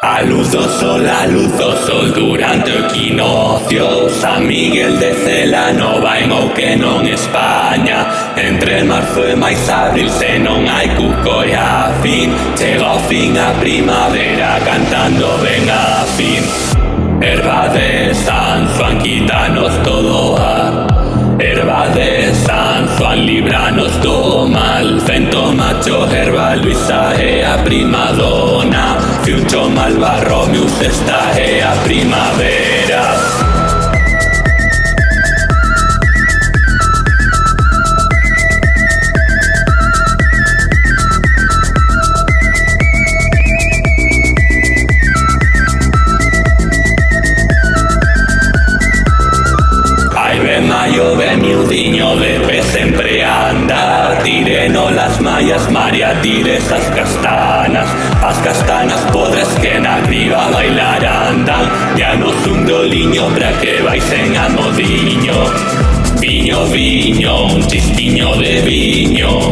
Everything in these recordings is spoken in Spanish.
A luz do sol durante o equinoccio San Miguel de Celano vai que non España. Entre marzo e máis abril se non hai cuco e a fin chega o fin a primavera cantando ben a fin. Herba de San Juan, quítanos todo a herba de San Juan, libranos do mal. Fento macho, herba Luisa e a primadona. Fiuncho malva Romius, esta é a primavera. Mayo ve miudiño de pez sempre anda. Tireno las mallas, María tire esas castanas. As castanas podres que na griva bailar andan. Ya nos un doliño para que baisen a modiño. Viño, viño, un chistiño de viño.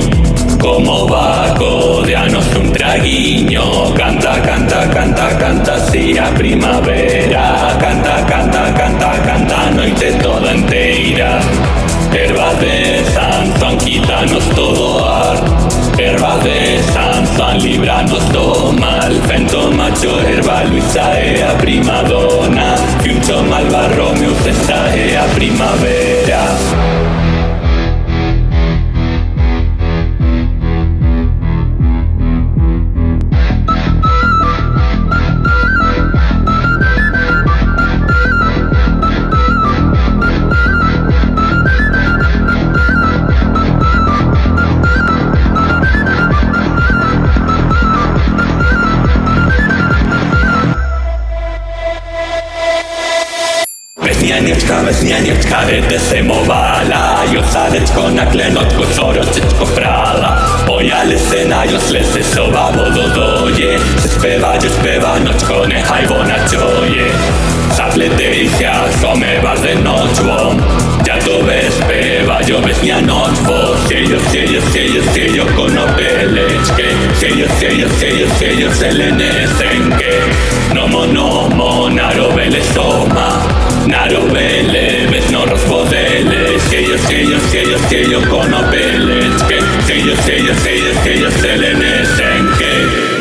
Como Baco, danos un traguiño. Canta, canta, canta, canta, si a primavera. Canta, canta, canta, canta, noite toda inteira. Herba de San Juan, quítanos todo ar. Herba de San Juan, libranos do mal. Fento macho, herba Luisa e a primadona. Fiuncho malva Romius, esta é a primavera. Vesnianieczka, rytysy mowala. Josadeczko na klenotku, soroczyczko prala. Moja lysyna, jos lesy sowa wododoje. Śpiewa noczko, nechaj wona cioje. Zapletysia, some bardzo noczłą. Dziadowe śpiewa, jo wesnia noczwo. Siejo konopeleczkę. Siejo selenesenkę. Nomo, narobele soma. Narobele, vesno rozpodele. Siejo konopeleczkę. Siejo selenesenkę.